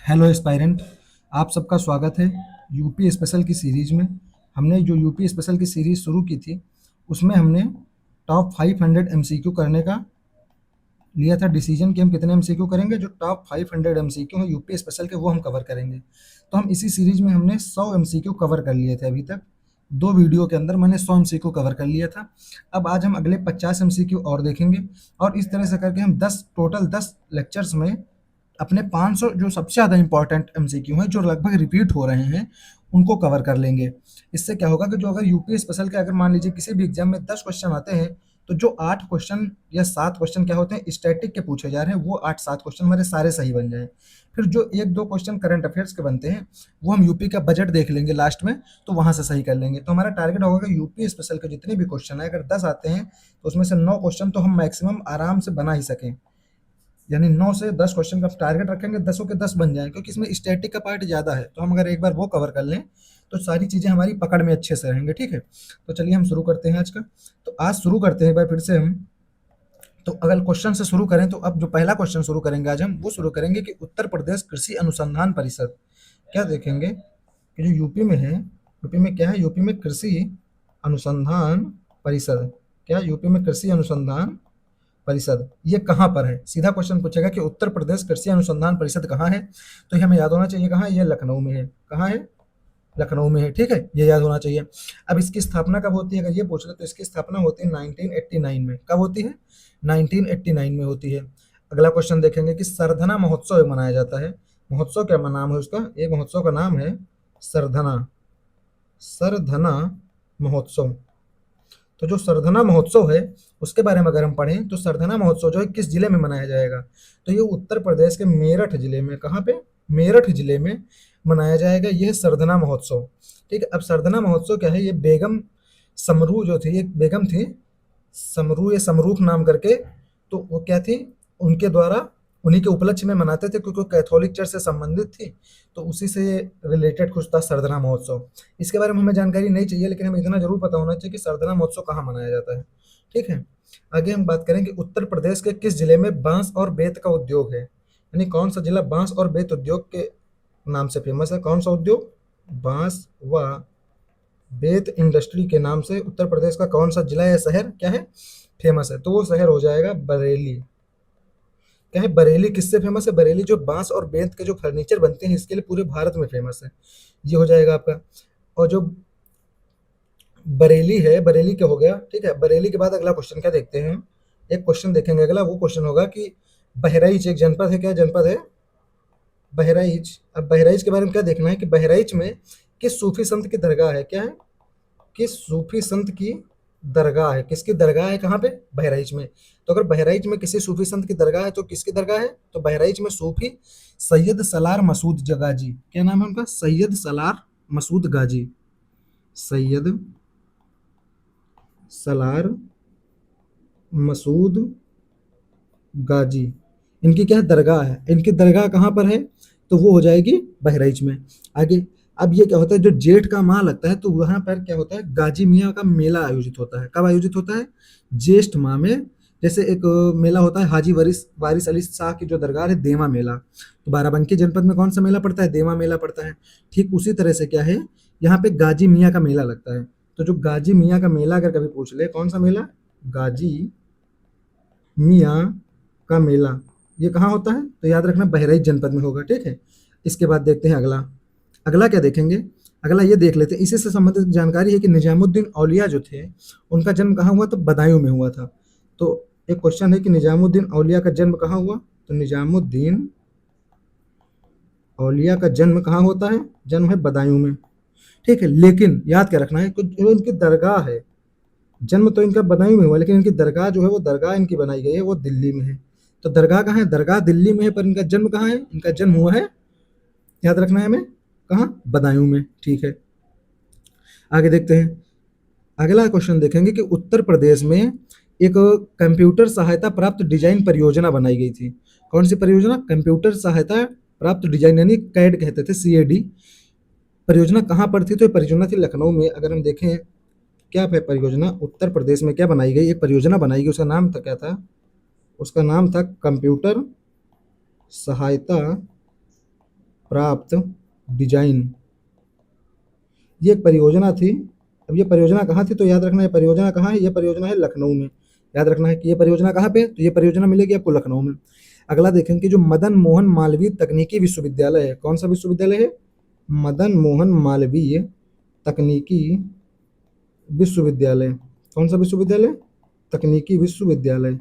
Hello aspirant. आप सबका स्वागत है यूपी स्पेशल की सीरीज में। हमने जो यूपी स्पेशल की सीरीज शुरू की थी उसमें हमने टॉप 500 एमसीक्यू करने का लिया था डिसीजन कि हम कितने एमसीक्यू करेंगे। जो टॉप 500 एमसीक्यू हैं यूपी स्पेशल के वो हम कवर करेंगे। तो हम इसी सीरीज में हमने 100 एमसीक्यू कवर कर लिए थे। अभी तक 2 वीडियो के अंदर मैंने 100 एमसीक्यू कवर कर लिया था। अब आज हम अगले 50 एमसीक्यू और देखेंगे और इस तरह से करके हम 10 लेक्चर्स में अपने 500 जो सबसे ज़्यादा इंपॉर्टेंट एमसीक्यू हैं जो लगभग रिपीट हो रहे हैं उनको कवर कर लेंगे। इससे क्या होगा कि जो अगर यूपी स्पेशल के अगर मान लीजिए किसी भी एग्जाम में 10 क्वेश्चन आते हैं तो जो 8 क्वेश्चन या 7 क्वेश्चन क्या होते हैं स्टैटिक के पूछे जा रहे हैं, वो 8-7 क्वेश्चन हमारे सारे सही बन जाएं। फिर जो 1-2 क्वेश्चन करंट अफेयर्स के बनते हैं वो हम यूपी का बजट देख लेंगे लास्ट में, तो वहां से सही कर लेंगे। तो हमारा टारगेट होगा कि यूपी स्पेशल के जितने भी क्वेश्चन है अगर 10 आते हैं तो उसमें से 9 क्वेश्चन तो हम मैक्सिमम आराम से बना ही सकें। यानी 9 से 10 क्वेश्चन का टारगेट रखेंगे, 10 के 10 बन जाएँ, क्योंकि इसमें स्टैटिक का पार्ट ज़्यादा है। तो हम अगर एक बार वो कवर कर लें तो सारी चीज़ें हमारी पकड़ में अच्छे से रहेंगे। ठीक है, तो चलिए हम शुरू करते हैं आज का। तो आज शुरू करते हैं एक बार फिर से हम। तो अगर क्वेश्चन से शुरू करें तो अब जो पहला क्वेश्चन शुरू करेंगे आज हम वो शुरू करेंगे कि उत्तर प्रदेश कृषि अनुसंधान परिषद, क्या देखेंगे कि जो यूपी में है, यूपी में क्या है, यूपी में कृषि अनुसंधान परिषद। क्या यूपी में कृषि अनुसंधान परिषद ये कहाँ पर है? सीधा क्वेश्चन पूछेगा कि उत्तर प्रदेश कृषि अनुसंधान परिषद कहाँ है, तो ये हमें याद होना चाहिए कहाँ है, ये लखनऊ में है। कहाँ है? लखनऊ में है। ठीक है, ये याद होना चाहिए। अब इसकी स्थापना कब होती है अगर ये पूछ ले तो इसकी स्थापना होती है 1989 में। कब होती है? 1989 में होती है। अगला क्वेश्चन देखेंगे कि सरधना महोत्सव मनाया जाता है। महोत्सव क्या नाम है उसका? एक महोत्सव का नाम है सरधना, सरधना महोत्सव। तो जो सरधना महोत्सव है उसके बारे में अगर हम पढ़ें तो सरधना महोत्सव जो है किस जिले में मनाया जाएगा, तो ये उत्तर प्रदेश के मेरठ जिले में। कहाँ पे? मेरठ जिले में मनाया जाएगा यह सरधना महोत्सव। ठीक है, अब सरधना महोत्सव क्या है, ये बेगम समरू जो थी, एक बेगम थी समरू या समरूख नाम करके, तो वो क्या थी, उनके द्वारा उन्हीं के उपलक्ष्य में मनाते थे क्योंकि वो कैथोलिक चर्च से संबंधित थी, तो उसी से रिलेटेड कुछ था सरधना महोत्सव। इसके बारे में हमें जानकारी नहीं चाहिए लेकिन हमें इतना जरूर पता होना चाहिए कि सरधना महोत्सव कहाँ मनाया जाता है। ठीक है, आगे हम बात करें कि उत्तर प्रदेश के किस जिले में बांस और बेत का उद्योग है। यानी कौन सा जिला बांस और बेत उद्योग के नाम से फेमस है? कौन सा उद्योग? बांस व बेत इंडस्ट्री के नाम से उत्तर प्रदेश का कौन सा जिला या शहर क्या है, फेमस है? तो वो शहर हो जाएगा बरेली। क्या है? बरेली किससे फेमस है? बरेली जो बांस और बेंत के जो फर्नीचर बनते हैं इसके लिए पूरे भारत में फेमस है। ये हो जाएगा आपका। और जो बरेली है, बरेली क्या हो गया? ठीक है, बरेली के बाद अगला क्वेश्चन क्या देखते हैं, एक क्वेश्चन देखेंगे अगला। वो क्वेश्चन होगा कि बहराइच एक जनपद है। क्या जनपद है? बहराइच। अब बहराइच के बारे में क्या देखना है कि बहराइच में किस सूफी संत की दरगाह है? क्या है? किस सूफी संत की दरगाह है? किसकी दरगाह है? कहाँ पे? बहराइच में। तो अगर बहराइच में किसी सूफी संत की दरगाह है तो किसकी दरगाह है? तो बहराइच में सूफी सैयद सलार मसूद गाजी। क्या नाम है उनका? सैयद सलार मसूद गाजी। सैयद सलार मसूद गाजी, इनकी क्या है? दरगाह है। इनकी दरगाह कहाँ पर है? तो वो हो जाएगी बहराइच में। आगे अब ये क्या होता है, जो जेठ का माह लगता है तो वहां पर क्या होता है, गाजी मियाँ का मेला आयोजित होता है। कब आयोजित होता है? ज्येष्ठ माह में। जैसे एक मेला होता है हाजी वारिस वारिस अली शाह की जो दरगाह है, देवा मेला। तो बाराबंकी जनपद में कौन सा मेला पड़ता है? देवा मेला पड़ता है। ठीक उसी तरह से क्या है, यहाँ पे गाजी मियाँ का मेला लगता है। तो जो गाजी मियाँ का मेला अगर कभी पूछ ले, कौन सा मेला? गाजी मियाँ का मेला, ये कहाँ होता है? तो याद रखना बहराइच जनपद में होगा। ठीक है, इसके बाद देखते हैं अगला। अगला क्या देखेंगे, अगला ये देख लेते हैं। इसी से संबंधित जानकारी है कि निजामुद्दीन औलिया जो थे उनका जन्म कहाँ हुआ? तो बदायूं में हुआ था। तो एक क्वेश्चन है कि निजामुद्दीन औलिया का जन्म कहाँ हुआ? तो निजामुद्दीन औलिया का जन्म कहाँ होता है? जन्म है बदायूं में। ठीक है, लेकिन याद क्या रखना है कि जो इनकी दरगाह है, जन्म तो इनका बदायूं में हुआ लेकिन इनकी दरगाह जो है वो दरगाह इनकी बनाई गई है वो दिल्ली में है। तो दरगाह कहाँ है? दरगाह दिल्ली में है, पर इनका जन्म कहाँ है? इनका जन्म हुआ है, याद रखना है हमें, कहाँ? बदायूं में। ठीक है, आगे देखते हैं। अगला क्वेश्चन देखेंगे कि उत्तर प्रदेश में एक कंप्यूटर सहायता प्राप्त डिजाइन परियोजना बनाई गई थी। कौन सी परियोजना? कंप्यूटर सहायता प्राप्त डिजाइन, यानी कैड कहते थे, CAD। परियोजना कहाँ पर थी? तो ये परियोजना थी लखनऊ में। अगर हम देखें क्या है परियोजना, उत्तर प्रदेश में क्या बनाई गई, एक परियोजना बनाई गई, उसका नाम था क्या था? उसका नाम था कंप्यूटर सहायता प्राप्त डिजाइन, ये एक परियोजना थी। अब ये परियोजना कहाँ थी, तो याद रखना ये परियोजना कहाँ है, ये परियोजना है लखनऊ में। याद रखना है कि ये परियोजना कहाँ पे है, तो ये परियोजना मिलेगी आपको लखनऊ में। अगला देखेंगे कि जो मदन मोहन मालवीय तकनीकी विश्वविद्यालय है, कौन सा विश्वविद्यालय है, मदन मोहन मालवीय तकनीकी विश्वविद्यालय। कौन सा विश्वविद्यालय, तकनीकी विश्वविद्यालय।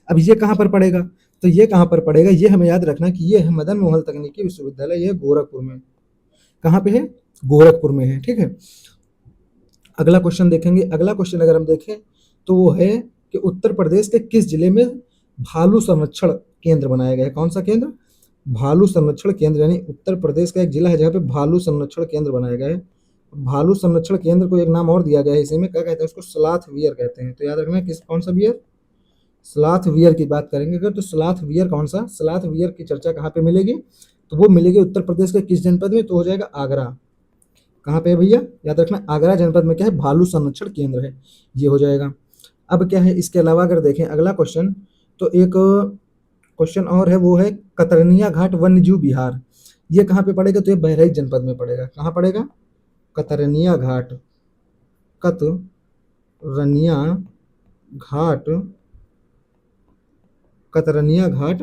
अब ये कहाँ पर पड़ेगा, तो ये कहाँ पर पड़ेगा, ये हमें याद रखना कि ये है मदन मोहन तकनीकी विश्वविद्यालय, ये गोरखपुर में। कहाँ पे है, गोरखपुर में है, ठीक है। अगला क्वेश्चन देखेंगे, अगला क्वेश्चन अगर हम देखें तो वो है कि उत्तर प्रदेश के किस जिले में भालू संरक्षण केंद्र बनाया गया है। कौन सा केंद्र, भालू संरक्षण केंद्र, यानी उत्तर प्रदेश का एक जिला है जहाँ पे भालू संरक्षण केंद्र बनाया गया है। भालू संरक्षण केंद्र को एक नाम और दिया गया है इसी में, क्या कहते हैं उसको, स्लॉथ वियर कहते हैं। तो याद रखना किस, कौन सा वियर, स्लॉथ वियर की बात करेंगे अगर, तो स्लॉथ वियर कौन सा, स्लॉथ वियर की चर्चा कहाँ पे मिलेगी, तो वो मिलेगी उत्तर प्रदेश के किस जनपद में, तो हो जाएगा आगरा। कहाँ पे है भैया, याद रखना आगरा जनपद में क्या है, भालू संरक्षण केंद्र है, ये हो जाएगा। अब क्या है, इसके अलावा अगर देखें अगला क्वेश्चन, तो एक क्वेश्चन और है, वो है कतरनिया घाट वन्यजीव विहार, ये कहाँ पे पड़ेगा, तो ये बहराइच जनपद में पड़ेगा। कहाँ पड़ेगा, कतरनिया घाट, कतरनिया घाट, कतरनिया घाट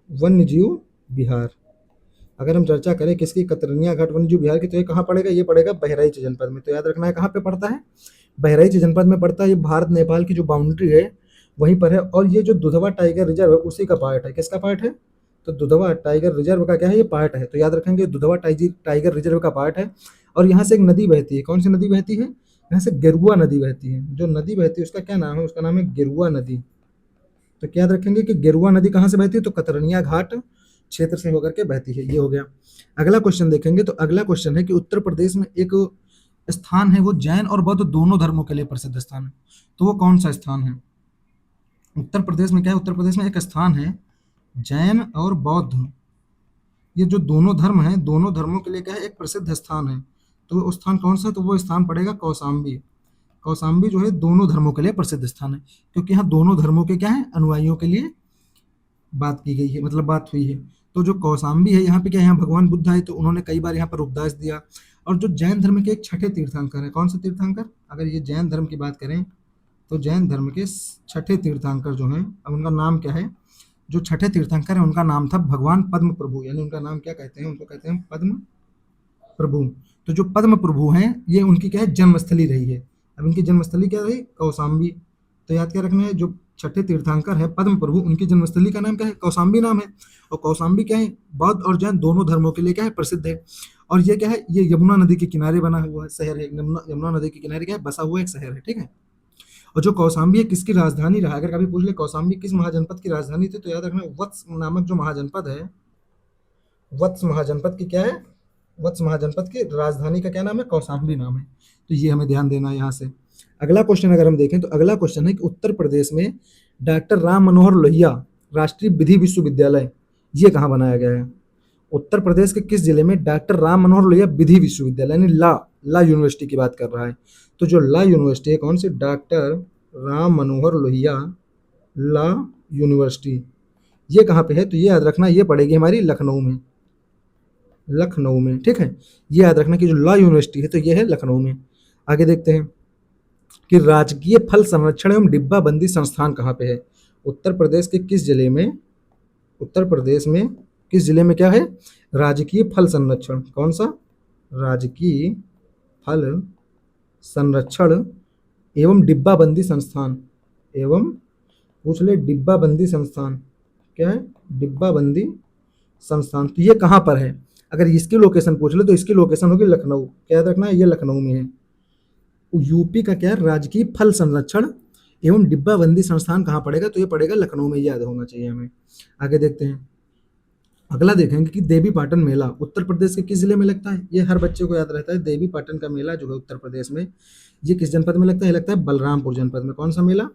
वन्यजीव विहार। अगर हम चर्चा करें किसकी, कतरनिया घाट वन्यजीव विहार की, तो ये कहाँ पड़ेगा, ये पड़ेगा बहराइच जनपद में। तो याद रखना है कहाँ पे पड़ता है, बहराइच जनपद में पड़ता है। ये भारत नेपाल की जो बाउंड्री है वहीं पर है, और ये जो दुधवा टाइगर रिजर्व है उसी का पार्ट है। किसका पार्ट है, तो दुधवा टाइगर रिजर्व का क्या है, ये पार्ट है। तो याद रखेंगे दुधवा टाइगर रिजर्व का पार्ट है। और यहाँ से एक नदी बहती है, कौन सी नदी बहती है, यहाँ से गेरुआ नदी बहती है। जो नदी बहती है उसका क्या नाम है, उसका नाम है गेरुआ नदी। तो क्या याद रखेंगे कि गेरुआ नदी कहाँ से बहती है, तो कतरनिया घाट क्षेत्र से होकर के बहती है, ये हो गया। अगला क्वेश्चन देखेंगे, तो अगला क्वेश्चन है कि उत्तर प्रदेश में एक स्थान है, वो जैन और बौद्ध दोनों धर्मों के लिए प्रसिद्ध स्थान है, तो वो कौन सा स्थान है। उत्तर प्रदेश में क्या है, उत्तर प्रदेश में एक स्थान है जैन और बौद्ध, ये जो दोनों धर्म हैं, दोनों धर्मों के लिए क्या है, एक प्रसिद्ध स्थान है। तो वो स्थान कौन सा है, तो वो स्थान पड़ेगा कौशाम्बी। कौशाम्बी जो है दोनों धर्मों के लिए प्रसिद्ध स्थान है, क्योंकि यहाँ दोनों धर्मों के क्या है, अनुयायियों के लिए बात की गई है, मतलब बात हुई है। तो जो कौशाम्बी है यहाँ पे क्या है, यहाँ भगवान बुद्ध आए तो उन्होंने कई बार यहाँ पर उपदेश दिया। और जो जैन धर्म के एक छठे तीर्थंकर है, कौन से तीर्थंकर, अगर ये जैन धर्म की बात करें तो जैन धर्म के छठे तीर्थंकर जो हैं, अब उनका नाम क्या है, जो छठे तीर्थंकर है उनका नाम था भगवान पद्म प्रभु, यानी उनका नाम क्या कहते हैं, उनको कहते हैं पद्म प्रभु। तो जो पद्म प्रभु हैं ये उनकी क्या है, जन्मस्थली रही है। अब इनकी जन्मस्थली क्या रही, कौशाम्बी। तो याद क्या रखना है, जो छठे तीर्थंकर है पद्म प्रभु, उनकी जन्मस्थली का नाम क्या है, कौशाम्बी नाम है। और कौशाम्बी क्या है, बौद्ध और जैन दोनों धर्मों के लिए क्या है, प्रसिद्ध है। और ये क्या है, ये यमुना नदी के किनारे बना हुआ है शहर है, यमुना नदी के किनारे क्या है, बसा हुआ एक शहर है, ठीक है। और जो कौशाम्बी है किसकी राजधानी रहा, अगर कभी पूछ ले कौशाम्बी किस महाजनपद की राजधानी थी, तो याद रखना वत्स नामक जो महाजनपद है, वत्स महाजनपद की क्या है, वत्स महाजनपद की राजधानी का क्या नाम है, कौशाम्बी नाम है। तो ये हमें ध्यान देना है यहाँ से। अगला क्वेश्चन अगर हम देखें, तो अगला क्वेश्चन है कि उत्तर प्रदेश में डॉक्टर राम मनोहर लोहिया राष्ट्रीय विधि विश्वविद्यालय ये कहाँ बनाया गया है। उत्तर प्रदेश के किस जिले में डॉक्टर राम मनोहर लोहिया विधि विश्वविद्यालय, यानी ला यूनिवर्सिटी की बात कर रहा है। तो जो ला यूनिवर्सिटी है कौन सी, डॉक्टर राम मनोहर लोहिया ला यूनिवर्सिटी, ये कहाँ पे है, तो ये याद रखना ये पड़ेगी हमारी लखनऊ में, लखनऊ में, ठीक है। ये याद रखना कि जो लॉ यूनिवर्सिटी है तो ये है लखनऊ में। आगे देखते हैं कि राजकीय फल संरक्षण एवं डिब्बाबंदी संस्थान कहाँ पे है। उत्तर प्रदेश के किस जिले में, उत्तर प्रदेश में किस जिले में क्या है, राजकीय फल संरक्षण, कौन सा, राजकीय फल संरक्षण एवं डिब्बाबंदी संस्थान, एवं पूछ ले डिब्बाबंदी संस्थान, क्या है, डिब्बाबंदी संस्थान। तो ये कहाँ पर है, अगर इसकी लोकेशन पूछ ले तो इसकी लोकेशन होगी लखनऊ। क्या याद रखना है, ये लखनऊ में है। यूपी का क्या है, राजकीय फल संरक्षण एवं डिब्बाबंदी संस्थान कहाँ पड़ेगा, तो ये पड़ेगा लखनऊ में, याद होना चाहिए हमें। आगे देखते हैं, अगला देखेंगे कि देवी पाटन मेला उत्तर प्रदेश के किस जिले में लगता है। ये हर बच्चे को याद रहता है, देवी पाटन का मेला जो है उत्तर प्रदेश में, ये किस जनपद में लगता है, लगता है बलरामपुर जनपद में। कौन सा मेला,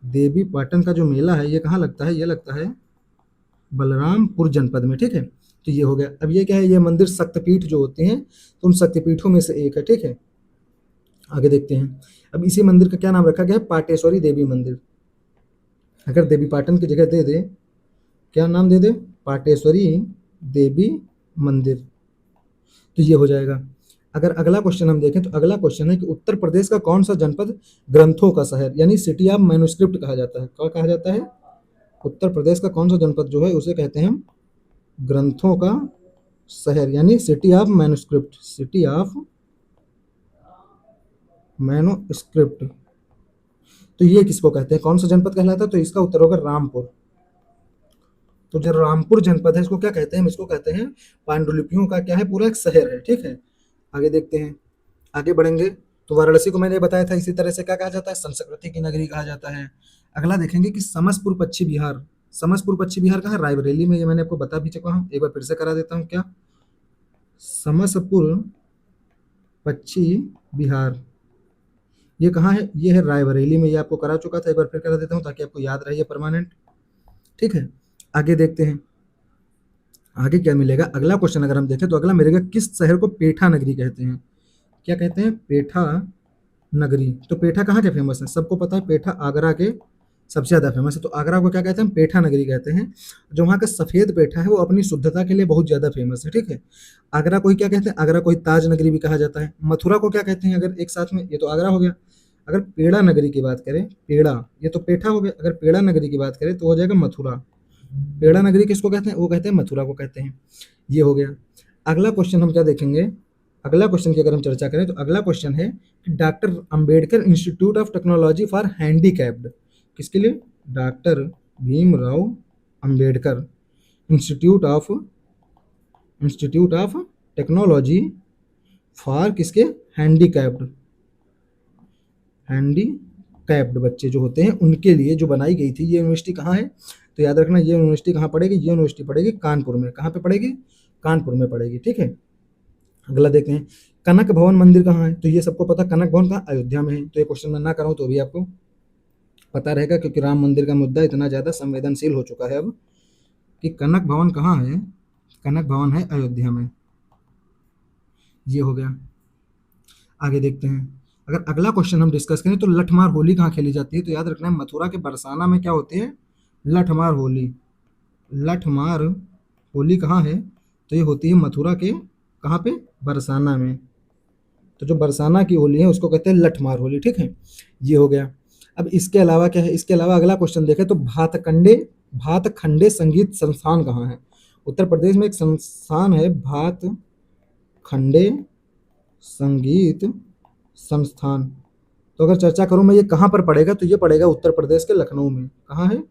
देवी पाटन का जो मेला है ये कहाँ लगता है, ये लगता है बलरामपुर जनपद में, ठीक है। तो ये हो गया। अब ये क्या है, ये मंदिर शक्तिपीठ जो होते हैं तो उन शक्तिपीठों में से एक है, ठीक है। आगे देखते हैं, अब इसी मंदिर का क्या नाम रखा गया है, पाटेश्वरी देवी मंदिर। अगर देवी पाटन की जगह दे दे, क्या नाम दे दे, पाटेश्वरी देवी मंदिर, तो ये हो जाएगा। अगर अगला क्वेश्चन हम देखें तो अगला क्वेश्चन है कि उत्तर प्रदेश का कौन सा जनपद ग्रंथों का शहर यानी सिटी ऑफ मैन्युस्क्रिप्ट कहा जाता है? क्या कहा जाता है? उत्तर प्रदेश का कौन सा जनपद जो है उसे कहते हैं ग्रंथों का शहर यानी city of manuscript, city of manuscript. तो ये किसको कहते हैं, कौन सा जनपद कहलाता है? तो इसका उत्तर होगा रामपुर। तो जो रामपुर जनपद है इसको क्या कहते हैं? इसको कहते हैं पांडुलिपियों का क्या है, पूरा एक शहर है। ठीक है, आगे देखते हैं, आगे बढ़ेंगे। तो वाराणसी को मैंने बताया था, इसी तरह से क्या कहा जाता है? संस्कृति की नगरी कहा जाता है। अगला देखेंगे कि समसपुर पश्चिम बिहार, समसपुर पश्चिम बिहार कहाँ? रायबरेली में। ये मैंने आपको बता भी चुका हूँ, एक बार फिर से करा देता हूँ। क्या समसपुर पश्चिम बिहार ये कहाँ है? ये है रायबरेली में। ये आपको करा चुका था, एक बार फिर करा देता हूँ ताकि आपको याद रहे परमानेंट। ठीक है, आगे देखते हैं आगे क्या मिलेगा। अगला क्वेश्चन अगर हम देखें तो अगला मिलेगा किस शहर को पेठा नगरी कहते हैं? क्या कहते हैं? पेठा नगरी। तो पेठा कहाँ के फेमस है? सबको पता है पेठा आगरा के सबसे ज़्यादा फेमस है। तो आगरा को क्या कहते हैं? पेठा नगरी कहते हैं। जो वहाँ का सफ़ेद पेठा है वो अपनी शुद्धता के लिए बहुत ज़्यादा फेमस है। ठीक है, आगरा को ही क्या कहते हैं? आगरा को ही ताज नगरी भी कहा जाता है। मथुरा को क्या कहते हैं? अगर एक साथ में, ये तो आगरा हो गया। अगर पेड़ा नगरी की बात करें, पेड़ा ये तो पेठा हो गया, अगर पेड़ा नगरी की बात करें तो हो जाएगा मथुरा। पेड़ा नगरी किसको कहते हैं? वो कहते हैं मथुरा को कहते हैं। ये हो गया। अगला क्वेश्चन हम क्या देखेंगे? अगला क्वेश्चन की अगर हम चर्चा करें तो अगला क्वेश्चन है कि doctor Ambedkar institute of technology for handicapped किसके लिए? Doctor Bhimrao Ambedkar institute of technology for किसके? हैंडीकैप्ड बच्चे जो होते हैं उनके लिए जो बनाई गई थी। ये यूनिवर्सिटी कहाँ है? तो याद रखना, ये यूनिवर्सिटी कहाँ पड़ेगी? ये यूनिवर्सिटी पड़ेगी कानपुर में। कहाँ पे पड़ेगी? कानपुर में पड़ेगी। ठीक है, अगला देखते हैं कनक भवन मंदिर कहाँ है? तो ये सबको पता, कनक भवन कहाँ? अयोध्या में है। तो ये क्वेश्चन मैं ना कराऊं तो भी आपको पता रहेगा, क्योंकि राम मंदिर का मुद्दा इतना ज़्यादा संवेदनशील हो चुका है अब कि कनक भवन कहाँ है? कनक भवन है अयोध्या में। ये हो गया। आगे देखते हैं, अगर अगला क्वेश्चन हम डिस्कस करें तो लठमार होली कहाँ खेली जाती है? तो याद रखना है मथुरा के बरसाना में क्या होती है? लठमार होली। लठमार होली कहाँ है? तो ये होती है मथुरा के कहाँ पे? बरसाना में। तो जो बरसाना की होली है उसको कहते हैं लठमार होली। ठीक है, ये हो गया। अब इसके अलावा क्या है? इसके अलावा अगला क्वेश्चन देखें तो भातखंडे संगीत संस्थान कहाँ है? उत्तर प्रदेश में एक संस्थान है भातखंडे संगीत संस्थान। तो अगर चर्चा करूं मैं ये कहाँ पर पड़ेगा, तो ये पड़ेगा उत्तर प्रदेश के लखनऊ में। कहाँ है?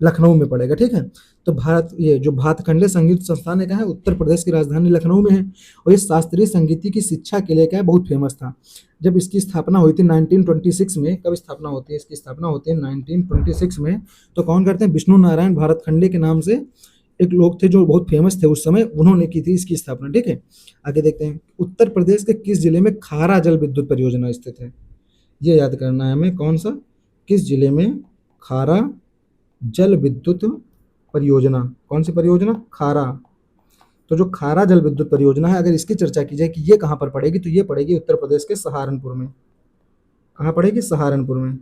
लखनऊ में पड़ेगा। ठीक है, तो ये जो भातखंडे संगीत संस्थान है, क्या है? उत्तर प्रदेश की राजधानी लखनऊ में है। और ये शास्त्रीय संगीत की शिक्षा के लिए क्या है? बहुत फेमस था। जब इसकी स्थापना हुई थी 1926 में, कब स्थापना होती है? इसकी स्थापना होती है 1926 में। तो कौन करते हैं? विष्णु नारायण भारतखंडे के नाम से एक लोग थे जो बहुत फेमस थे उस समय, उन्होंने की थी इसकी स्थापना। ठीक है, आगे देखते हैं उत्तर प्रदेश के किस जिले में खारा जल विद्युत परियोजना स्थित है? ये याद करना है हमें, कौन सा? किस जिले में खारा जल विद्युत परियोजना? कौन सी परियोजना? खारा। तो जो खारा जल विद्युत परियोजना है, अगर इसकी चर्चा की जाए कि ये कहाँ पर पड़ेगी, तो ये पड़ेगी उत्तर प्रदेश के सहारनपुर में। कहाँ पड़ेगी? सहारनपुर में।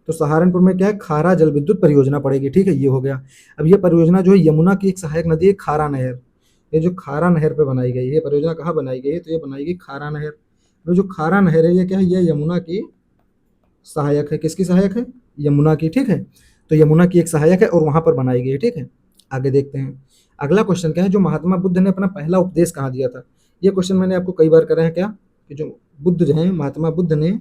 तो सहारनपुर में क्या है? खारा जल विद्युत परियोजना पड़ेगी। ठीक है, ये हो गया। अब ये परियोजना जो है यमुना की एक सहायक नदी है खारा नहर। ये जो खारा नहर पे बनाई गई है, ये परियोजना कहाँ बनाई गई है? तो ये बनाई गई खारा नहर। तो जो खारा नहर है ये क्या है? ये यमुना की सहायक है। किसकी सहायक है? यमुना की। ठीक है, तो यमुना की एक सहायक है और वहां पर बनाई गई है। ठीक है, आगे देखते हैं अगला क्वेश्चन क्या है, जो महात्मा बुद्ध ने अपना पहला उपदेश कहाँ दिया था? ये क्वेश्चन मैंने आपको कई बार करा है क्या, कि जो बुद्ध जो है महात्मा बुद्ध ने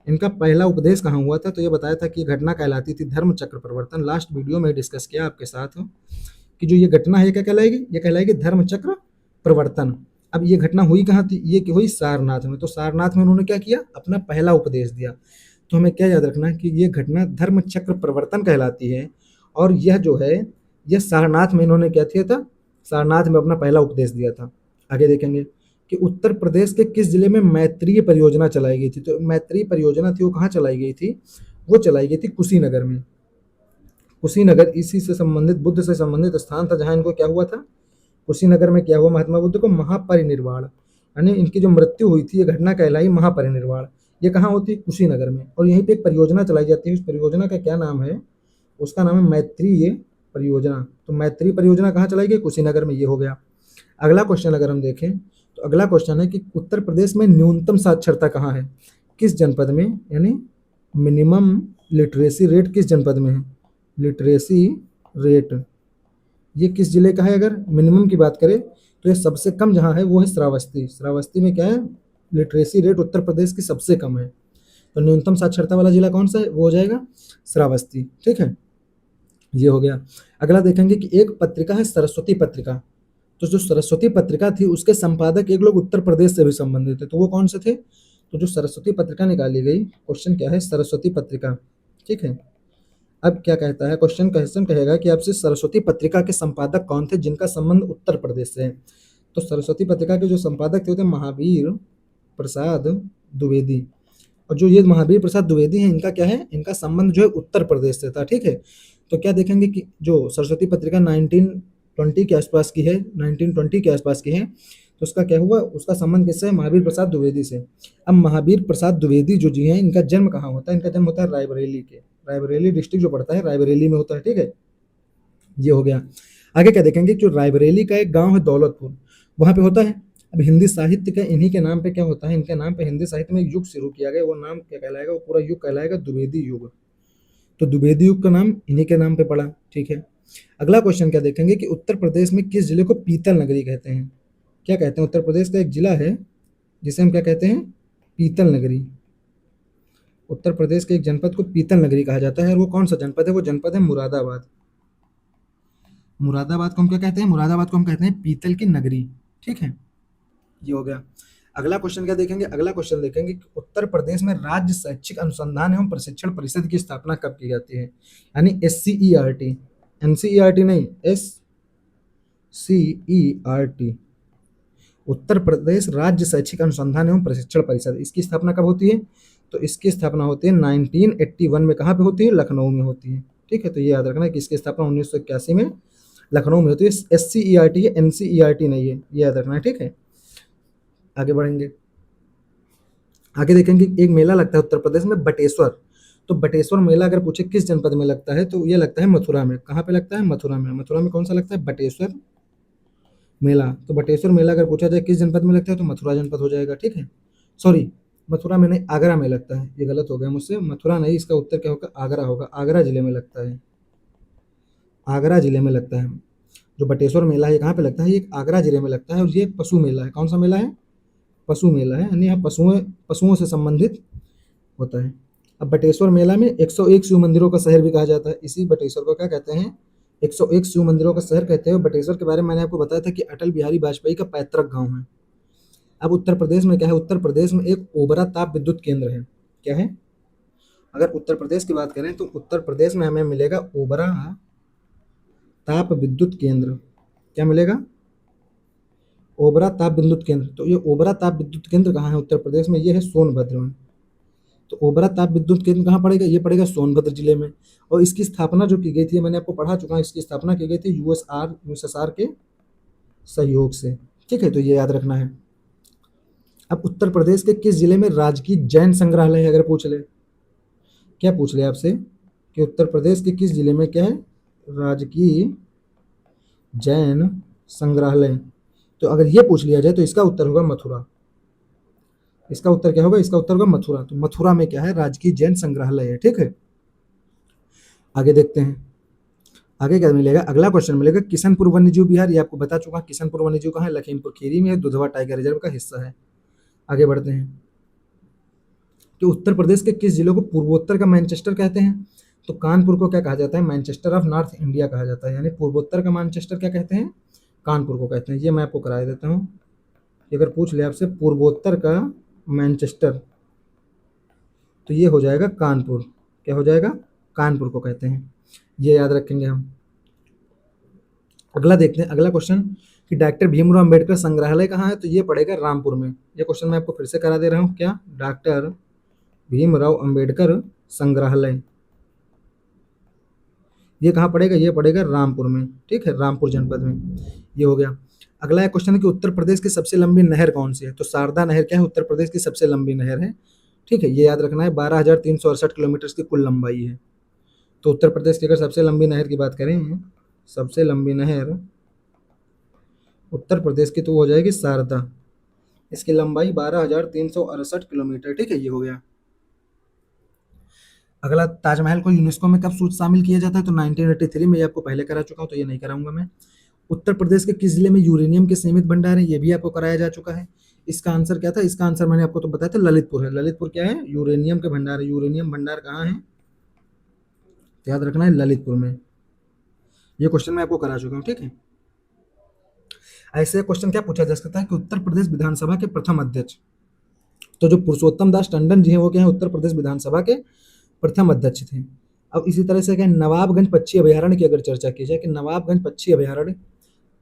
इनका पहला उपदेश कहाँ हुआ था? तो ये बताया था कि ये घटना कहलाती थी धर्म चक्र परिवर्तन। लास्ट वीडियो में डिस्कस किया आपके साथ कि जो ये घटना है ये क्या कहलाएगी? ये कहलाएगी धर्म चक्र परिवर्तन। अब ये घटना हुई कहाँ थी? ये हुई सारनाथ में। तो सारनाथ में उन्होंने क्या किया? अपना पहला उपदेश दिया। तो हमें क्या याद रखना है कि ये घटना धर्म चक्र परिवर्तन कहलाती है। और यह जो है यह सारनाथ में इन्होंने क्या किया था? सारनाथ में अपना पहला उपदेश दिया था। आगे देखेंगे कि उत्तर प्रदेश के किस जिले में मैत्रेय परियोजना चलाई गई थी? तो मैत्रेय परियोजना थी वो कहाँ चलाई गई थी? वो चलाई गई थी कुशीनगर में। कुशीनगर इसी से संबंधित, बुद्ध से संबंधित स्थान था जहाँ इनको क्या हुआ था? कुशीनगर में क्या हुआ? महात्मा बुद्ध को महापरिनिर्वाण, यानी इनकी जो मृत्यु हुई थी ये घटना कहलाई महापरिनिर्वाण। ये कहाँ होती है? कुशीनगर में। और यहीं पे एक परियोजना चलाई जाती है, उस परियोजना का क्या नाम है? उसका नाम है मैत्रेय परियोजना। तो मैत्रेय परियोजना कहाँ चलाई गई? कुशीनगर में। ये हो गया। अगला क्वेश्चन अगर हम देखें तो अगला क्वेश्चन है कि उत्तर प्रदेश में न्यूनतम साक्षरता कहाँ है, किस जनपद में, यानी मिनिमम लिटरेसी रेट किस जनपद में है, लिटरेसी रेट ये किस जिले का है। अगर मिनिमम की बात करें तो ये सबसे कम जहाँ है वो है श्रावस्ती। श्रावस्ती में क्या है, लिटरेसी रेट उत्तर प्रदेश की सबसे कम है। तो न्यूनतम साक्षरता वाला जिला कौन सा है, वो हो जाएगा श्रावस्ती। ठीक है, ये हो गया। अगला देखेंगे कि एक पत्रिका है सरस्वती पत्रिका, तो जो सरस्वती पत्रिका थी उसके संपादक एक लोग उत्तर प्रदेश से भी संबंधित थे, तो वो कौन से थे। तो जो सरस्वती पत्रिका निकाली गई, क्वेश्चन क्या है, सरस्वती पत्रिका। ठीक है, अब क्या कहता है क्वेश्चन कहेगा कि आपसे सरस्वती पत्रिका के संपादक कौन थे जिनका संबंध उत्तर प्रदेश से है। तो सरस्वती पत्रिका के जो संपादक थे वो थे महावीर प्रसाद द्विवेदी। और जो ये महावीर प्रसाद द्विवेदी हैं इनका क्या है, इनका संबंध जो है उत्तर प्रदेश से था। ठीक है, तो क्या देखेंगे कि जो सरस्वती पत्रिका 1920 के आसपास की है, 1920 के आसपास की है, तो उसका क्या हुआ, उसका संबंध किससे है, महावीर प्रसाद द्विवेदी से। अब महावीर प्रसाद द्विवेदी जो जी हैं इनका जन्म कहाँ होता है, इनका जन्म होता है रायबरेली के, रायबरेली डिस्ट्रिक्ट जो पड़ता है रायबरेली में होता है। ठीक है, ये हो गया। आगे क्या देखेंगे, जो रायबरेली का एक गांव है दौलतपुर, वहां पे होता है। अब हिंदी साहित्य का इन्हीं के नाम पे क्या होता है, इनके नाम पे हिंदी साहित्य में एक युग शुरू किया गया, वो नाम क्या कहलाएगा, वो पूरा युग कहलाएगा द्विवेदी युग। तो द्विवेदी युग का नाम इन्हीं के नाम पे पड़ा। ठीक है, अगला क्वेश्चन क्या देखेंगे कि उत्तर प्रदेश में किस जिले को पीतल नगरी कहते हैं। क्या कहते हैं, उत्तर प्रदेश का एक जिला है जिसे हम क्या कहते हैं, पीतल नगरी। उत्तर प्रदेश के एक जनपद को पीतल नगरी कहा जाता है, और वो कौन सा जनपद है, वो जनपद है मुरादाबाद। मुरादाबाद को हम क्या कहते हैं, मुरादाबाद को हम कहते हैं पीतल की नगरी। ठीक है, ये हो गया। अगला क्वेश्चन क्या देखेंगे, अगला क्वेश्चन देखेंगे कि उत्तर प्रदेश में राज्य शैक्षिक अनुसंधान एवं प्रशिक्षण परिषद की स्थापना कब की जाती है, यानी SCERT, NCERT नहीं, SCERT, उत्तर प्रदेश राज्य शैक्षिक अनुसंधान एवं प्रशिक्षण परिषद, इसकी स्थापना कब होती है। तो इसकी स्थापना होती है 1981 में, कहाँ पे होती है, लखनऊ में होती है। ठीक है, तो ये याद रखना है कि इसकी स्थापना 1981 में लखनऊ में होती है। SCERT है, NCERT नहीं है, ये याद रखना है। ठीक है, आगे बढ़ेंगे। आगे देखेंगे एक मेला लगता है उत्तर प्रदेश में बटेश्वर। तो बटेश्वर मेला अगर पूछे किस जनपद में लगता है, तो ये लगता है मथुरा में। कहाँ पे लगता है, मथुरा में। मथुरा में कौन सा लगता है, बटेश्वर मेला। तो बटेश्वर मेला अगर पूछा जाए किस जनपद में लगता है, तो मथुरा जनपद हो जाएगा। ठीक है, सॉरी, मथुरा में नहीं, आगरा में लगता है, ये गलत हो गया मुझसे, मथुरा नहीं, इसका उत्तर क्या होगा, आगरा होगा। आगरा जिले में लगता है, आगरा जिले में लगता है। जो बटेश्वर मेला है कहाँ पे लगता है, ये आगरा जिले में लगता है, और ये पशु मेला है। कौन सा मेला है, पशु मेला है, यानी यहाँ पशुओं से संबंधित होता है। अब बटेश्वर मेला में 101 शिव मंदिरों का शहर भी कहा जाता है। इसी बटेश्वर को क्या कहते हैं, 101 शिव मंदिरों का शहर कहते हैं। बटेश्वर के बारे में मैंने आपको बताया था कि अटल बिहारी वाजपेयी का पैतृक गांव है। अब उत्तर प्रदेश में क्या है, उत्तर प्रदेश में एक ओबरा ताप विद्युत केंद्र है। क्या है, अगर उत्तर प्रदेश की बात करें तो उत्तर प्रदेश में हमें मिलेगा ओबरा ताप विद्युत केंद्र। क्या मिलेगा, ओबरा ताप विद्युत केंद्र। तो ये ओबरा ताप विद्युत केंद्र कहाँ है उत्तर प्रदेश में, ये है सोनभद्र में। तो ओबरा ताप विद्युत केंद्र कहाँ पड़ेगा, ये पड़ेगा सोनभद्र जिले में। और इसकी स्थापना जो की गई थी, मैंने आपको पढ़ा चुका हूँ, इसकी स्थापना की गई थी USSR के सहयोग से। ठीक है, तो ये याद रखना है। अब उत्तर प्रदेश के किस जिले में राजकीय जैन संग्रहालय है, अगर पूछ ले, क्या पूछ ले आपसे कि उत्तर प्रदेश के किस जिले में क्या है, राजकीय जैन संग्रहालय। तो अगर ये पूछ लिया जाए तो इसका उत्तर होगा मथुरा। इसका उत्तर क्या होगा, इसका उत्तर होगा मथुरा। तो मथुरा में क्या है, राजकीय जैन संग्रहालय है। ठीक है, आगे देखते हैं आगे क्या मिलेगा। अगला क्वेश्चन मिलेगा किशनपुर वन्यजीव विहार, ये आपको बता चुका, किशनपुर वन्यजीव कहाँ है, लखीमपुर खीरी में है, दुधवा टाइगर रिजर्व का हिस्सा है। आगे बढ़ते हैं, तो उत्तर प्रदेश के किस जिले को पूर्वोत्तर का मैनचेस्टर कहते हैं। तो कानपुर को क्या कहा जाता है, मैनचेस्टर ऑफ नॉर्थ इंडिया कहा जाता है, यानी पूर्वोत्तर का मैनचेस्टर क्या कहते हैं, कानपुर को कहते हैं। ये मैं आपको करा देता हूँ, अगर पूछ ले आपसे पूर्वोत्तर का मैनचेस्टर, तो ये हो जाएगा कानपुर। क्या हो जाएगा, कानपुर को कहते हैं, ये याद रखेंगे हम। अगला देखते हैं, अगला क्वेश्चन कि डॉक्टर भीमराव अंबेडकर संग्रहालय कहाँ है, तो ये पड़ेगा रामपुर में। ये क्वेश्चन मैं आपको फिर से करा दे रहा हूँ, क्या, डॉक्टर भीमराव अंबेडकर संग्रहालय, ये कहाँ पड़ेगा, ये पड़ेगा रामपुर में। ठीक है, रामपुर जनपद में, ये हो गया। अगला क्वेश्चन है कि उत्तर प्रदेश की सबसे लंबी नहर कौन सी है। तो शारदा नहर क्या है, उत्तर प्रदेश की सबसे लंबी नहर है। ठीक है, ये याद रखना है, 12,368 किलोमीटर की कुल लंबाई है। तो उत्तर प्रदेश की अगर सबसे लंबी नहर की बात करें, सबसे लंबी नहर उत्तर प्रदेश की तो वो हो जाएगी शारदा। इसकी लंबाई 12,368 किलोमीटर, ठीक है, ये हो गया। अगला, ताजमहल को यूनेस्को में कब शामिल किया जाता है? तो 1983 में, ये आपको पहले करा चुका हूँ तो ये नहीं कराऊंगा मैं। उत्तर प्रदेश के किस जिले में यूरेनियम के सीमित भंडार है? ये भी आपको कराया जा चुका है। इसका आंसर क्या था? इसका आंसर मैंने आपको तो बताया था, ललितपुर है। ललितपुर क्या है? यूरेनियम के भंडार है। यूरेनियम भंडार कहाँ है? तो याद रखना है ललितपुर में। ये क्वेश्चन मैं आपको करा चुका हूँ, ठीक है। ऐसे क्वेश्चन क्या पूछा जा सकता है कि उत्तर प्रदेश विधानसभा के प्रथम अध्यक्ष, तो जो पुरुषोत्तम दास टंडन जी हैं वो क्या है? उत्तर प्रदेश विधानसभा के प्रथम अध्यक्ष थे। अब इसी तरह से क्या है, नवाबगंज पक्षी अभयारण्य की अगर चर्चा की जाए कि नवाबगंज पक्षी अभयारण्य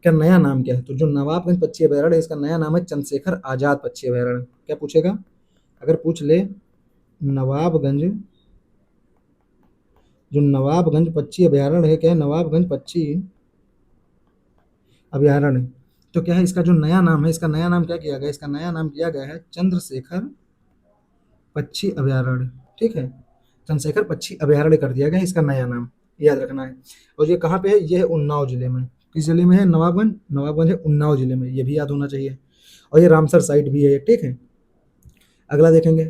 का नया नाम क्या है? तो जो नवाबगंज पक्षी अभयारण्य है इसका नया नाम है चंद्रशेखर आजाद पक्षी अभयारण्य। क्या पूछेगा? अगर पूछ ले नवाबगंज, जो नवाबगंज पक्षी अभयारण्य है, क्या है? नवाबगंज पक्षी अभयारण्य, तो क्या है इसका जो नया नाम है, इसका नया नाम क्या किया गया? इसका नया नाम किया गया है चंद्रशेखर पक्षी अभयारण्य, ठीक है। चंद्रशेखर पक्षी अभयारण्य कर दिया गया इसका नया नाम, याद रखना है। और ये कहाँ पे है? ये है उन्नाव जिले में। किस जिले में है? नवाबगंज। नवाबगंज है उन्नाव जिले में, ये भी याद होना चाहिए। और ये रामसर साइट भी है, ठीक है। अगला देखेंगे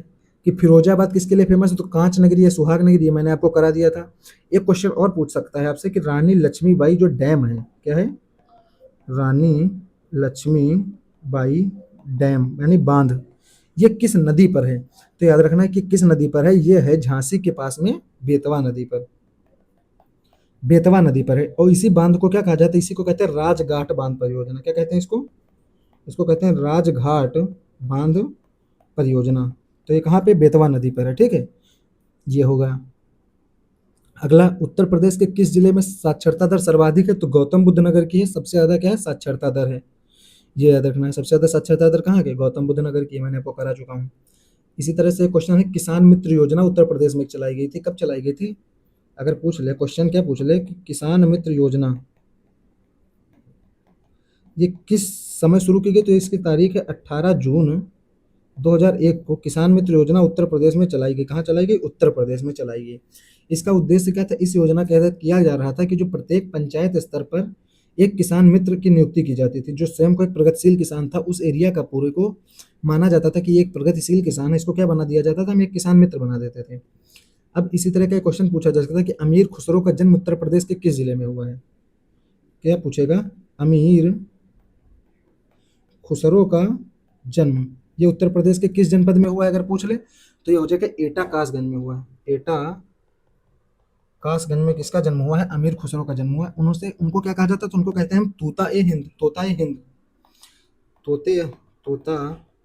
कि फिरोजाबाद किसके लिए फेमस है? तो कांच नगरी है, सुहाग नगरी है, मैंने आपको करा दिया था। एक क्वेश्चन और पूछ सकता है आपसे कि रानी लक्ष्मीबाई जो डैम है, क्या है? रानी लक्ष्मीबाई डैम यानी बांध, ये किस नदी पर है? तो याद रखना है कि किस नदी पर है। ये है झांसी के पास में बेतवा नदी पर, बेतवा नदी पर है। और इसी बांध को क्या कहा जाता है? इसी को कहते हैं राजघाट बांध परियोजना। क्या कहते हैं इसको? इसको कहते हैं राजघाट बांध परियोजना। तो ये कहाँ पे? बेतवा नदी पर है, ठीक है, ये होगा। अगला, उत्तर प्रदेश के किस जिले में साक्षरता दर सर्वाधिक है? तो गौतम बुद्ध नगर की है, सबसे ज्यादा क्या है? साक्षरता दर है, ये याद रखना है। सबसे ज्यादा साक्षरता दर कहाँ की? गौतम बुद्ध नगर की, मैंने आपको करा चुका हूँ। इसी तरह से क्वेश्चन है, किसान मित्र योजना उत्तर प्रदेश में चलाई गई थी, कब चलाई गई थी? अगर पूछ ले क्वेश्चन, क्या पूछ ले कि किसान मित्र योजना ये किस समय शुरू की गई? तो इसकी तारीख है 18 जून 2001 को किसान मित्र योजना उत्तर प्रदेश में चलाई गई। कहाँ चलाई गई? उत्तर प्रदेश में चलाई गई। इसका उद्देश्य क्या था? इस योजना के तहत किया जा रहा था कि जो प्रत्येक पंचायत स्तर पर एक किसान मित्र की नियुक्ति की जाती थी, जो स्वयं को एक प्रगतिशील किसान था, उस एरिया का पूरे को माना जाता था कि ये एक प्रगतिशील किसान है, इसको क्या बना दिया जाता था? हम एक किसान मित्र बना देते थे। अब इसी तरह का क्वेश्चन पूछा जा सकता है कि अमीर खुसरो का जन्म उत्तर प्रदेश के किस जिले में हुआ है? क्या पूछेगा? अमीर खुसरो का जन्म ये उत्तर प्रदेश के किस जनपद में हुआ है? अगर पूछ ले तो ये हो जाएगा एटा कासगंज में हुआ है। एटा कासगंज में किसका जन्म हुआ है? अमीर खुसरो का जन्म हुआ है। उनसे उनको क्या कहा जाता है? तो उनको कहते हैं हम तोता ए हिंद, तोता ए हिंद, तोते तोता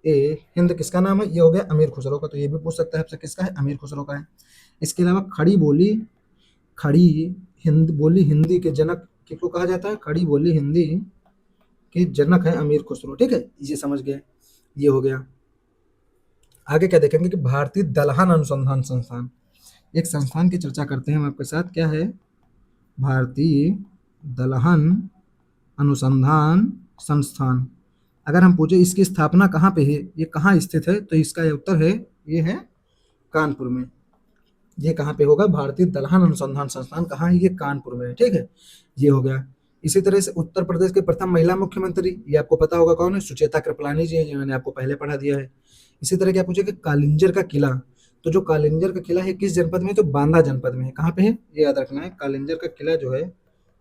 ए हिंद किसका नाम है? ये हो गया अमीर खुसरो का। तो ये भी पूछ सकता है आपसे, किसका है? अमीर खुसरो का है। इसके अलावा खड़ी बोली, खड़ी हिंद बोली हिंदी के जनक किसको कहा जाता है? खड़ी बोली हिंदी के जनक है अमीर खुसरो, ठीक है, ये समझ गए, ये हो गया। आगे क्या देखेंगे कि भारतीय दलहन अनुसंधान संस्थान, एक संस्थान की चर्चा करते हैं हम आपके साथ। क्या है? भारतीय दलहन अनुसंधान संस्थान। अगर हम पूछे इसकी स्थापना कहाँ पे है, ये कहाँ स्थित है, तो इसका ये उत्तर है, ये है कानपुर में। ये कहाँ पे होगा? भारतीय दलहन अनुसंधान संस्थान कहाँ है? ये कानपुर में है, ठीक है, ये हो गया। इसी तरह से उत्तर प्रदेश के प्रथम महिला मुख्यमंत्री, ये आपको पता होगा कौन है? सुचेता कृपलानी जी हैं, ये मैंने आपको पहले पढ़ा दिया है। इसी तरह क्या पूछे कि कालिंजर का किला, तो जो कालिंजर का किला है किस जनपद में है? तो बांदा जनपद में है। कहाँ पे है? ये याद रखना है। कालिंजर का किला जो है,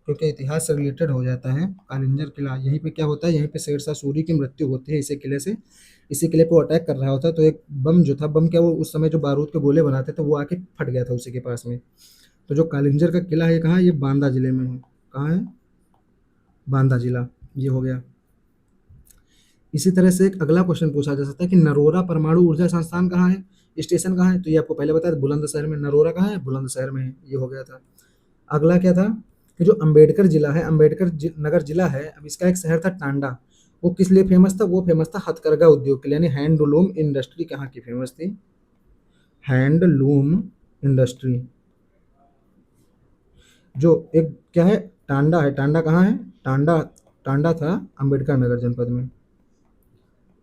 क्योंकि इतिहास से रिलेटेड हो जाता है, कालिंजर किला यहीं पे क्या होता है? यहीं पे शेरशाह सूरी की मृत्यु होती है इसी किले से। इसी किले पे वो अटैक कर रहा होता है, तो एक बम जो था, बम क्या, वो उस समय जो बारूद के गोले बनाते थे वो आके फट गया था उसी के पास में। तो जो कालिंजर का किला है कहाँ है? ये बांदा जिले में है। कहाँ है? बांदा जिला, ये हो गया। इसी तरह से एक अगला क्वेश्चन पूछा जा सकता है कि नरोरा परमाणु ऊर्जा संस्थान कहाँ है? स्टेशन कहाँ है? तो ये आपको पहले बताया बुलंदशहर में। नरोरा कहाँ है? बुलंदशहर में है, ये हो गया था। अगला क्या था कि जो अंबेडकर जिला है, नगर जिला है, अब इसका एक शहर था टांडा, वो किस लिए फेमस था? वो फेमस था हथकरघा उद्योग के लिए, यानी हैंडलूम इंडस्ट्री कहाँ की फेमस थी? Handloom industry. जो एक क्या है? टांडा है। टांडा कहाँ है? टांडा, टांडा था अंबेडकर नगर जनपद में।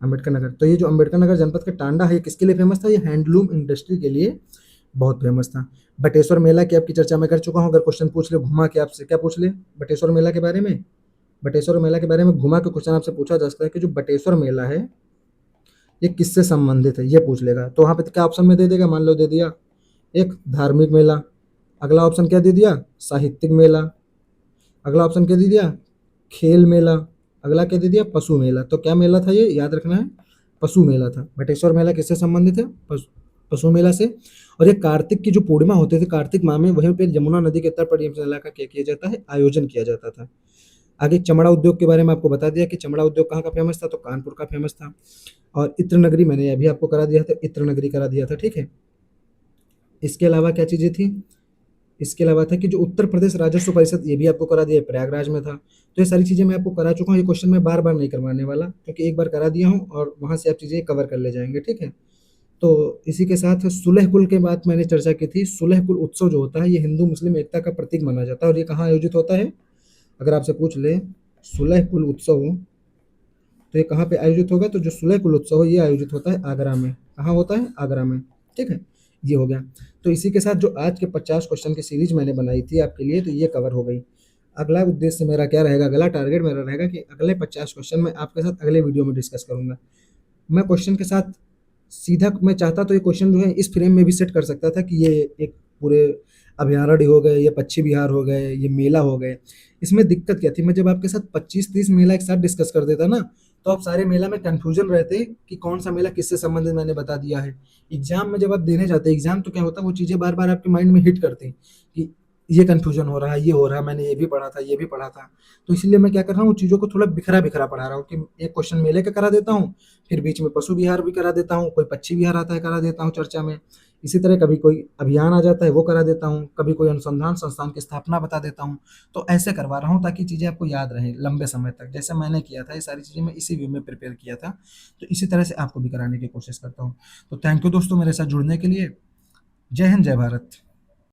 अंबेडकर नगर, तो ये जो अंबेडकर नगर जनपद का टांडा है, ये किसके लिए फेमस था? ये हैंडलूम इंडस्ट्री के लिए बहुत फेमस था। बटेश्वर मेला की आपकी चर्चा मैं कर चुका हूँ। अगर क्वेश्चन पूछ ले घुमा के आपसे, क्या पूछ ले? बटेश्वर मेला के बारे में बटेश्वर मेला के बारे में घुमा के क्वेश्चन आपसे पूछा जा सकता है कि जो बटेश्वर मेला है ये किससे संबंधित है, ये पूछ लेगा। तो वहाँ पे क्या ऑप्शन में दे देगा, मान लो दे दिया एक धार्मिक मेला, अगला ऑप्शन क्या दे दिया साहित्यिक मेला, अगला ऑप्शन क्या दे दिया खेल मेला, अगला क्या दे दिया पशु मेला। तो क्या मेला था ये, याद रखना है पशु मेला था। बटेश्वर मेला किससे संबंधित है, पशु मेला से। और ये कार्तिक की जो पूर्णिमा होती थी, कार्तिक माह में वहीं पे यमुना नदी के तट पर ये मेला का क्या किया जाता है, आयोजन किया जाता था। आगे चमड़ा उद्योग के बारे में आपको बता दिया कि चमड़ा उद्योग कहाँ का फेमस था, तो कानपुर का फेमस था। और इत्र नगरी मैंने अभी आपको करा दिया था, इत्र नगरी करा दिया था, ठीक है। इसके अलावा क्या चीजें थी, इसके अलावा था कि जो उत्तर प्रदेश राजस्व परिषद, ये भी आपको करा दिया, प्रयागराज में था। तो ये सारी चीजें मैं आपको करा चुका हूँ, ये क्वेश्चन मैं बार बार नहीं करवाने वाला क्योंकि एक बार करा दिया हूँ और वहां से आप चीजें कवर कर ले जाएंगे, ठीक है। तो इसी के साथ सुलह कुल के बात मैंने चर्चा की थी। सुलह कुल उत्सव जो होता है ये हिंदू मुस्लिम एकता का प्रतीक माना जाता है और ये कहाँ आयोजित होता है, अगर आपसे पूछ ले सुलह कुल उत्सव तो ये कहाँ पे आयोजित होगा, तो जो सुलह कुल उत्सव है ये आयोजित होता है आगरा में। कहाँ होता है, आगरा में, ठीक है। ये हो गया। तो इसी के साथ जो आज के 50 क्वेश्चन की सीरीज मैंने बनाई थी आपके लिए, तो ये कवर हो गई। अगला उद्देश्य मेरा क्या रहेगा, अगला टारगेट मेरा रहेगा कि अगले 50 क्वेश्चन मैं आपके साथ अगले वीडियो में डिस्कस करूंगा। मैं क्वेश्चन के साथ सीधा, मैं चाहता तो ये क्वेश्चन जो है इस फ्रेम में भी सेट कर सकता था कि ये एक पूरे अभयारण्य हो गए, ये पक्षी विहार हो गए, ये मेला हो गए। इसमें दिक्कत क्या थी, मैं जब आपके साथ 25-30 मेला एक साथ डिस्कस कर देता ना, तो आप सारे मेला में कंफ्यूजन रहते कि कौन सा मेला किससे संबंधित, मैंने बता दिया है। एग्जाम में जब आप देने जाते एग्जाम, तो क्या होता है वो चीजें बार बार आपके माइंड में हिट करती कि ये कंफ्यूजन हो रहा है, ये हो रहा है, मैंने ये भी पढ़ा था, ये भी पढ़ा था। तो इसलिए मैं क्या कर रहा हूँ, चीजों को थोड़ा बिखरा बिखरा पढ़ा रहा हूँ कि एक क्वेश्चन मेले का करा देता हूँ, फिर बीच में पशु विहार भी करा देता हूँ, कोई पक्षी विहार आता है करा देता हूँ चर्चा में। इसी तरह कभी कोई अभियान आ जाता है वो करा देता हूँ, कभी कोई अनुसंधान संस्थान की स्थापना बता देता हूँ। तो ऐसे करवा रहा हूँ ताकि चीज़ें आपको याद रहें लंबे समय तक, जैसे मैंने किया था। ये सारी चीज़ें मैं इसी वे में प्रिपेयर किया था, तो इसी तरह से आपको भी कराने की कोशिश करता हूँ। तो थैंक यू दोस्तों मेरे साथ जुड़ने के लिए। जय हिंद, जय भारत।